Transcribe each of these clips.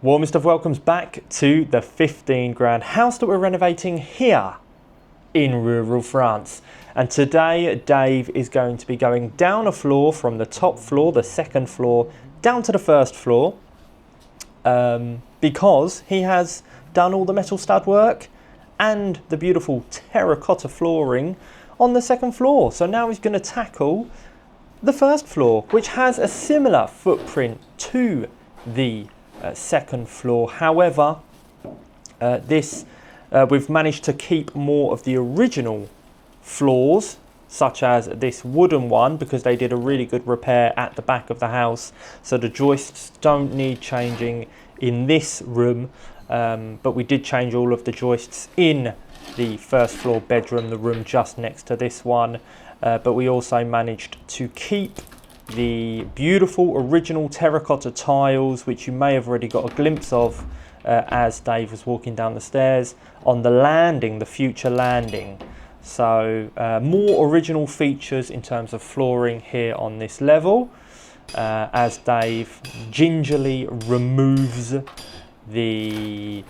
Warmest of welcomes back to the 15 grand house that we're renovating here in rural France. And today Dave is going to be going down a floor from the top floor, the second floor, down to the first floor because he has done all the metal stud work and the beautiful terracotta flooring on the second floor. So now he's going to tackle the first floor, which has a similar footprint to the second floor. However, we've managed to keep more of the original floors, such as this wooden one, because they did a really good repair at the back of the house, so the joists don't need changing in this room, but we did change all of the joists in the first floor bedroom, the room just next to this one, but we also managed to keep the beautiful original terracotta tiles, which you may have already got a glimpse of as Dave was walking down the stairs on the landing, the future landing. So more original features in terms of flooring here on this level, as Dave gingerly removes the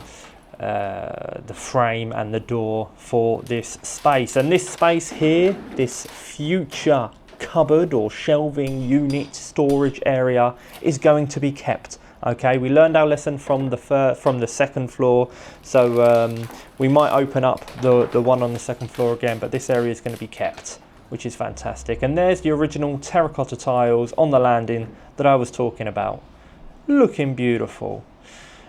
frame and the door for this space. And this space here, this future cupboard or shelving unit storage area, is going to be kept. Okay, we learned our lesson from the second floor, so we might open up the one on the second floor again, but this area is going to be kept, which is fantastic. And there's the original terracotta tiles on the landing that I was talking about, looking beautiful.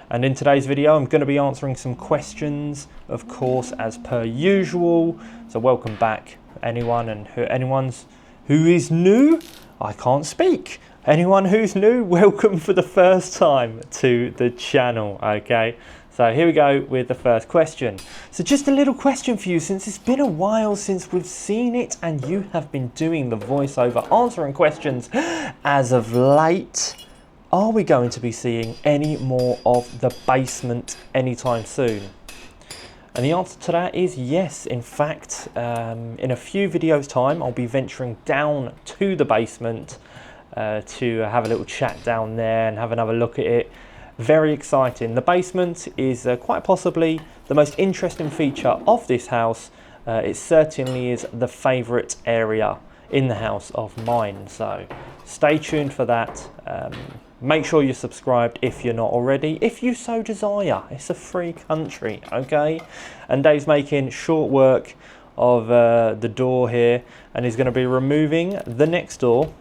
And in today's video, I'm going to be answering some questions, of course, as per usual. So welcome back, anyone, and who is new. I can't speak. Anyone who's new, welcome for the first time to the channel. Okay, so here we go with the first question. So just a little question for you, since it's been a while since we've seen it and you have been doing the voiceover answering questions as of late. Are we going to be seeing any more of the basement anytime soon? And the answer to that is yes. In fact, in a few videos time, I'll be venturing down to the basement to have a little chat down there and have another look at it. Very exciting. The basement is quite possibly the most interesting feature of this house. It certainly is the favourite area in the house of mine. So stay tuned for that. Make sure you're subscribed if you're not already, if you so desire. It's a free country, okay? And Dave's making short work of the door here, and he's going to be removing the next door,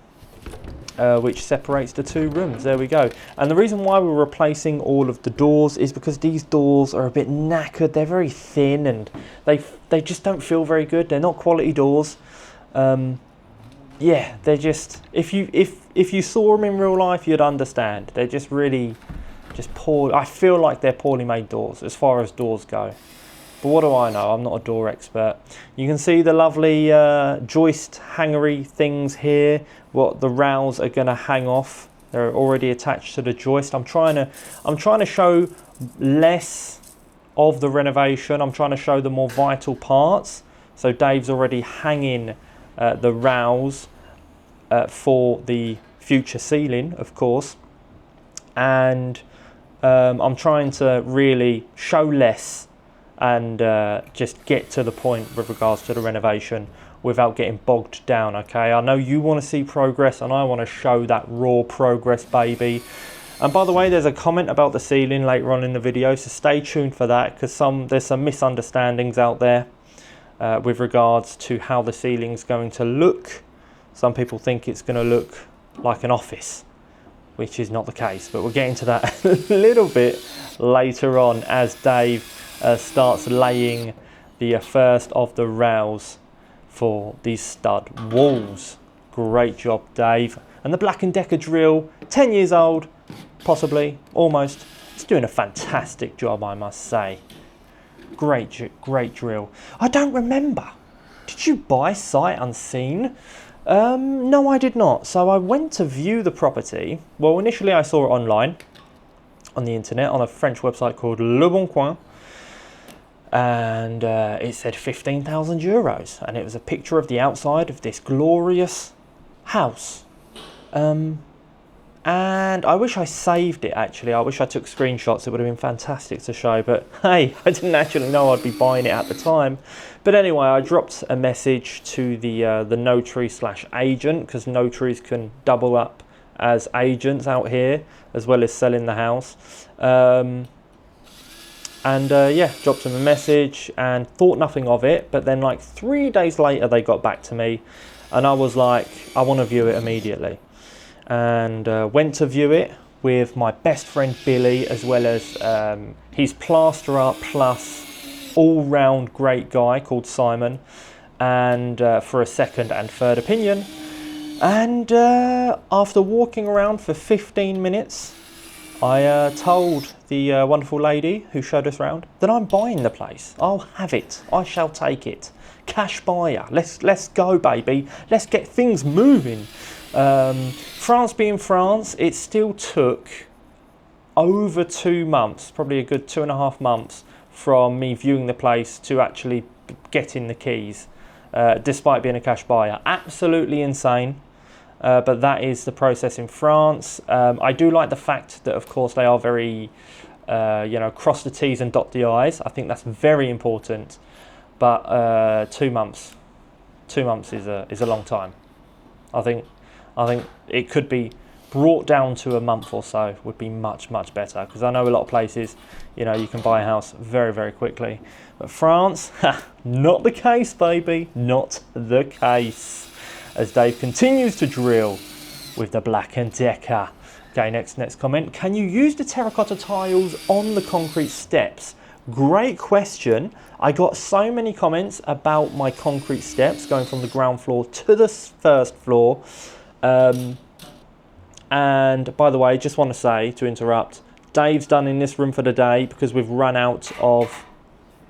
which separates the two rooms. There we go. And the reason why we're replacing all of the doors is because these doors are a bit knackered. They're very thin and they just don't feel very good. They're not quality doors. Yeah, they're just, if you saw them in real life, you'd understand. They're just really poor. I feel like they're poorly made doors as far as doors go. But what do I know? I'm not a door expert. You can see the lovely joist hangery things here. What the rails are going to hang off. They're already attached to the joist. I'm trying to show less of the renovation. I'm trying to show the more vital parts. So Dave's already hanging the rails for the future ceiling, of course, and I'm trying to really show less and just get to the point with regards to the renovation without getting bogged down. Okay, I know you want to see progress and I want to show that raw progress, baby. And by the way, there's a comment about the ceiling later on in the video, so stay tuned for that, because there's some misunderstandings out there with regards to how the ceiling's going to look. Some people think it's going to look like an office, which is not the case, but we'll get into that a little bit later on as Dave starts laying the first of the rails for these stud walls. Great job, Dave. And the Black & Decker drill, 10 years old, possibly, almost. It's doing a fantastic job, I must say. Great drill. I don't remember. Did you buy sight unseen? No, I did not. So I went to view the property. Well, initially I saw it online on the internet on a French website called Le Bon Coin, and it said 15,000 euros, and it was a picture of the outside of this glorious house. And I wish I saved it actually. I wish I took screenshots. It would have been fantastic to show, but hey, I didn't actually know I'd be buying it at the time. But anyway, I dropped a message to the notary / agent, because notaries can double up as agents out here as well as selling the house. Yeah, dropped them a message and thought nothing of it. But then like 3 days later, they got back to me and I was like, I want to view it immediately. And went to view it with my best friend Billy, as well as his plasterer plus all-round great guy called Simon, and for a second and third opinion. And after walking around for 15 minutes, I told the wonderful lady who showed us around that I'm buying the place. I'll have it. I shall take it. Cash buyer. Let's go, baby. Let's get things moving. France being France, it still took over 2 months, probably a good 2.5 months from me viewing the place to actually getting the keys, despite being a cash buyer. Absolutely insane, but that is the process in France. I do like the fact that, of course, they are very, cross the T's and dot the I's. I think that's very important, but 2 months is a long time. I think it could be brought down to a month or so would be much better, because I know a lot of places, you can buy a house very, very quickly. But France, not the case, baby, not the case. As Dave continues to drill with the Black & Decker. Okay, next comment. Can you use the terracotta tiles on the concrete steps? Great question. I got so many comments about my concrete steps going from the ground floor to the first floor. And by the way, just want to say, to interrupt, Dave's done in this room for the day because we've run out of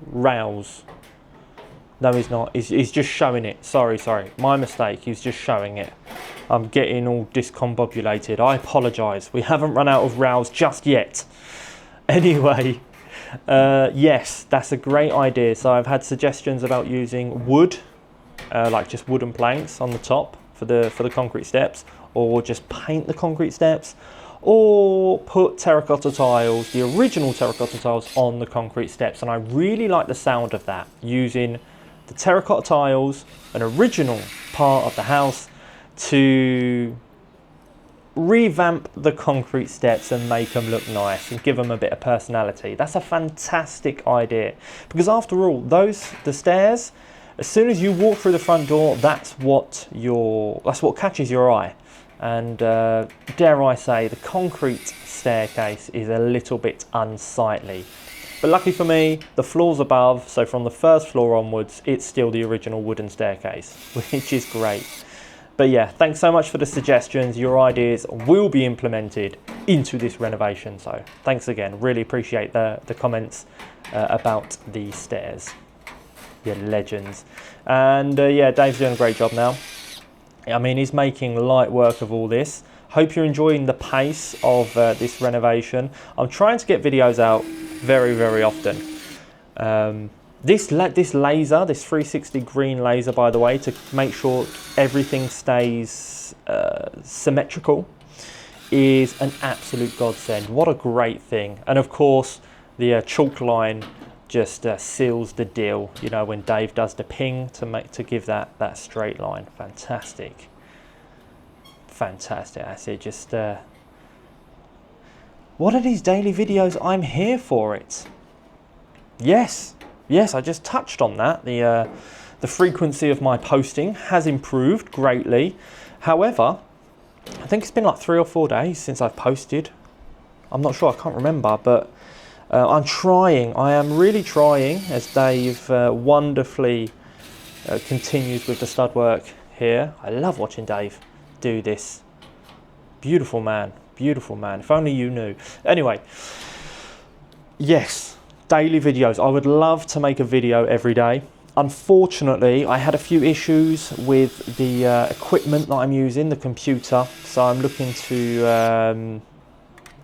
rails. No, he's not. He's just showing it. Sorry. My mistake. He's just showing it. I'm getting all discombobulated. I apologise. We haven't run out of rails just yet. Anyway, yes, that's a great idea. So I've had suggestions about using wood, like just wooden planks on the top for the concrete steps, or just paint the concrete steps, or put terracotta tiles, the original terracotta tiles, on the concrete steps. And I really like the sound of that, using the terracotta tiles, an original part of the house, to revamp the concrete steps and make them look nice and give them a bit of personality. That's a fantastic idea, because after all, the stairs, as soon as you walk through the front door, that's what catches your eye. And dare I say, the concrete staircase is a little bit unsightly. But lucky for me, the floors above, so from the first floor onwards, it's still the original wooden staircase, which is great. But yeah, thanks so much for the suggestions. Your ideas will be implemented into this renovation. So thanks again. Really appreciate the comments about the stairs. You're legends. And yeah, Dave's doing a great job now. I mean, he's making light work of all this. Hope you're enjoying the pace of this renovation. I'm trying to get videos out very, very often. This laser, this 360 green laser, by the way, to make sure everything stays symmetrical, is an absolute godsend. What a great thing. And of course, the chalk line just seals the deal, when Dave does the ping to give that straight line. Fantastic. I say, just what are these daily videos? I'm here for it. Yes, I just touched on that. The frequency of my posting has improved greatly. However, I think it's been like 3 or 4 days since I've posted. I'm not sure, I can't remember, but I'm trying. I am really trying, as Dave wonderfully continues with the stud work here. I love watching Dave do this. Beautiful man. If only you knew. Anyway, yes, daily videos. I would love to make a video every day. Unfortunately, I had a few issues with the equipment that I'm using, the computer. So I'm looking to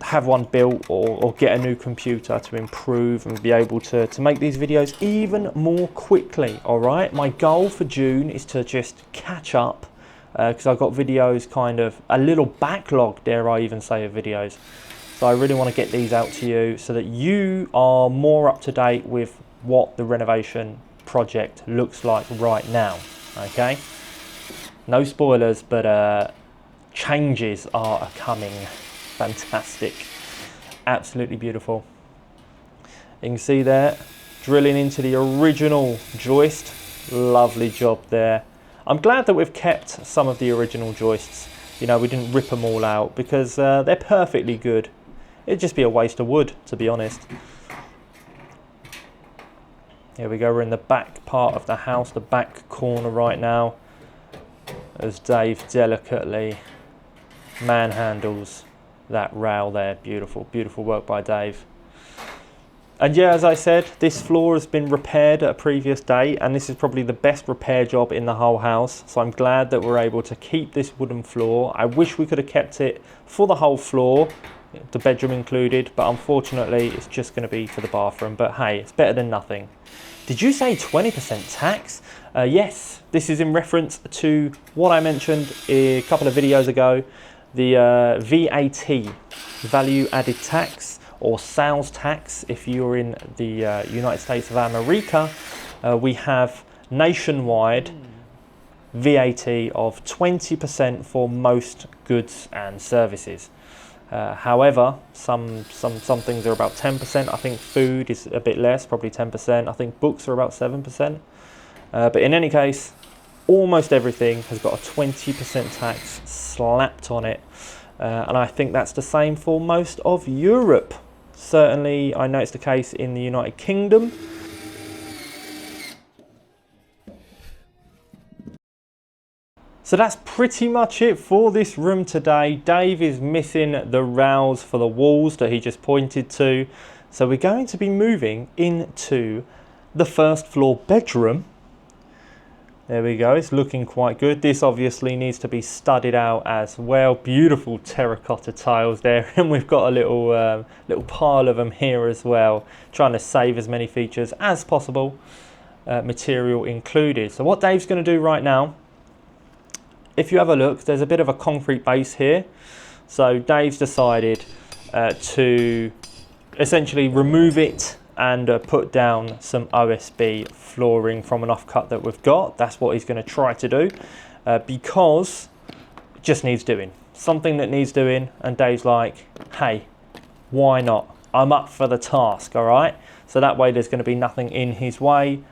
have one built or get a new computer to improve and be able to make these videos even more quickly. All right, my goal for June is to just catch up because I've got videos kind of a little backlog, dare I even say, of videos. So I really want to get these out to you so that you are more up to date with what the renovation project looks like right now. Okay, no spoilers, but changes are coming. Fantastic, absolutely beautiful. You can see there, drilling into the original joist. Lovely job there. I'm glad that we've kept some of the original joists. You know, we didn't rip them all out because they're perfectly good. It'd just be a waste of wood, to be honest. Here we go, we're in the back part of the house, the back corner right now, as Dave delicately manhandles that rail there. Beautiful, beautiful work by Dave. And yeah, as I said, this floor has been repaired at a previous date, and this is probably the best repair job in the whole house. So I'm glad that we're able to keep this wooden floor. I wish we could have kept it for the whole floor, the bedroom included, but unfortunately it's just going to be for the bathroom. But hey, it's better than nothing. Did you say 20% tax? Yes, this is in reference to what I mentioned a couple of videos ago, the VAT, value added tax, or sales tax if you're in the United States of America. We have nationwide VAT of 20% for most goods and services. However, some things are about 10%. I think food is a bit less, probably 10%. I think books are about 7%. But in any case, almost everything has got a 20% tax slapped on it. And I think that's the same for most of Europe. Certainly, I know it's the case in the United Kingdom. So that's pretty much it for this room today. Dave is missing the rails for the walls that he just pointed to. So we're going to be moving into the first floor bedroom. There we go, it's looking quite good. This obviously needs to be studded out as well. Beautiful terracotta tiles there, and we've got a little pile of them here as well, trying to save as many features as possible, material included. So what Dave's going to do right now, if you have a look, there's a bit of a concrete base here. So Dave's decided to essentially remove it and put down some OSB flooring from an offcut that we've got. That's what he's going to try to do because it just needs doing. Something that needs doing, and Dave's like, hey, why not? I'm up for the task, all right? So that way there's going to be nothing in his way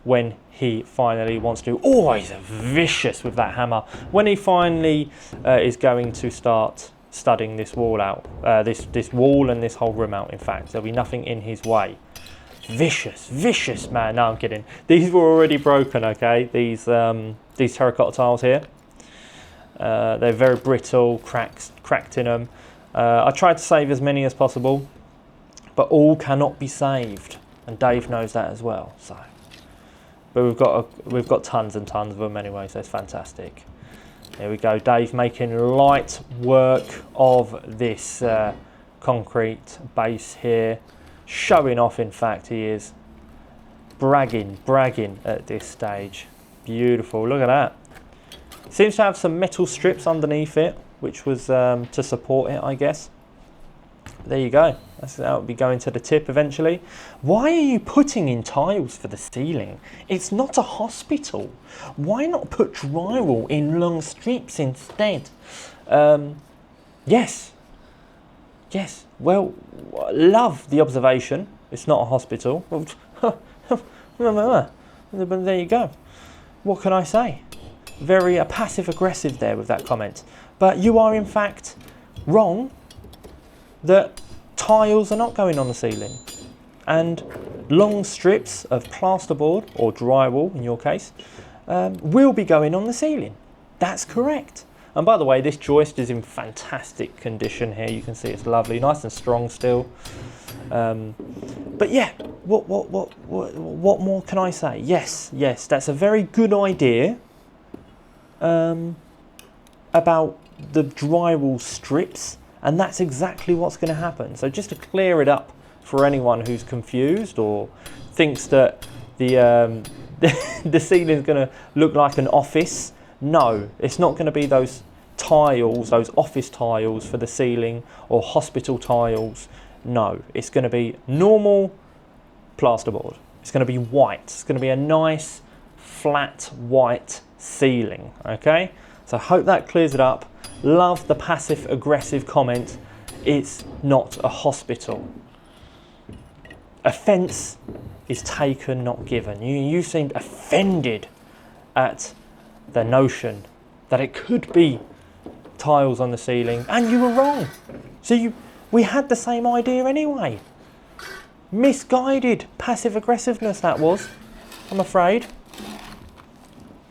when he finally wants to. Oh, he's vicious with that hammer. When he finally is going to start studding this wall out, this wall and this whole room out, in fact, there'll be nothing in his way. Vicious man. No, I'm kidding. These were already broken, okay? These terracotta tiles here. They're very brittle, cracked in them. I tried to save as many as possible, but all cannot be saved, and Dave knows that as well. So, but we've got tons and tons of them anyway, so it's fantastic. There we go. Dave making light work of this concrete base here. Showing off, in fact, he is bragging at this stage. Beautiful, look at that. Seems to have some metal strips underneath it, which was to support it, I guess. There you go, that will be going to the tip eventually. Why are you putting in tiles for the ceiling? It's not a hospital. Why not put drywall in long strips instead? Yes, well, love the observation. It's not a hospital. But there you go. What can I say? Very passive-aggressive there with that comment. But you are in fact wrong that tiles are not going on the ceiling. And long strips of plasterboard, or drywall in your case, will be going on the ceiling. That's correct. And by the way, this joist is in fantastic condition here. You can see it's lovely, nice and strong still. But yeah, what more can I say? Yes, that's a very good idea about the drywall strips, and that's exactly what's going to happen. So just to clear it up for anyone who's confused or thinks that the the ceiling is going to look like an office No, it's not going to be those tiles, those office tiles for the ceiling or hospital tiles. No, it's going to be normal plasterboard. It's going to be white. It's going to be a nice flat white ceiling. Okay, so I hope that clears it up. Love the passive aggressive comment. It's not a hospital. Offence is taken, not given. You seemed offended at the notion that it could be tiles on the ceiling, and you were wrong. So we had the same idea anyway. Misguided passive aggressiveness that was, I'm afraid.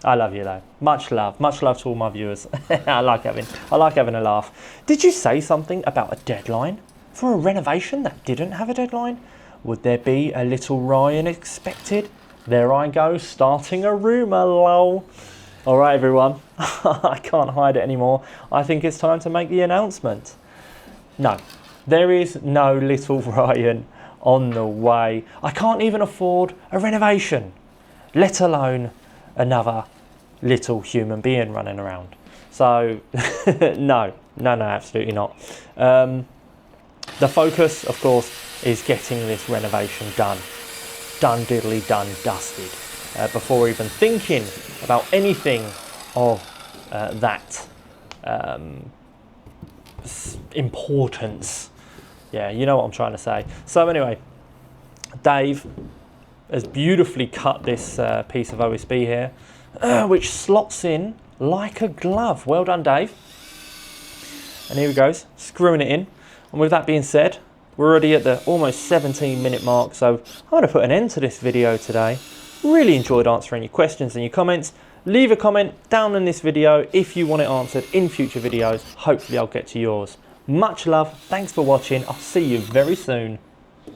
I love you though. Much love to all my viewers. I like having a laugh. Did you say something about a deadline for a renovation that didn't have a deadline? Would there be a little Ryan expected? There I go, starting a rumour, lol. All right, everyone. I can't hide it anymore. I think it's time to make the announcement. No, there is no little Ryan on the way. I can't even afford a renovation, let alone another little human being running around. So no, absolutely not. The focus, of course, is getting this renovation done diddly done, dusted, before even thinking about anything of that importance. Yeah, you know what I'm trying to say. So anyway, Dave has beautifully cut this piece of OSB here, which slots in like a glove. Well done, Dave. And here he goes, screwing it in. And with that being said, we're already at the almost 17-minute mark, so I'm going to put an end to this video today. Really enjoyed answering your questions and your comments. Leave a comment down in this video if you want it answered in future videos. Hopefully I'll get to yours. Much love, thanks for watching. I'll see you very soon.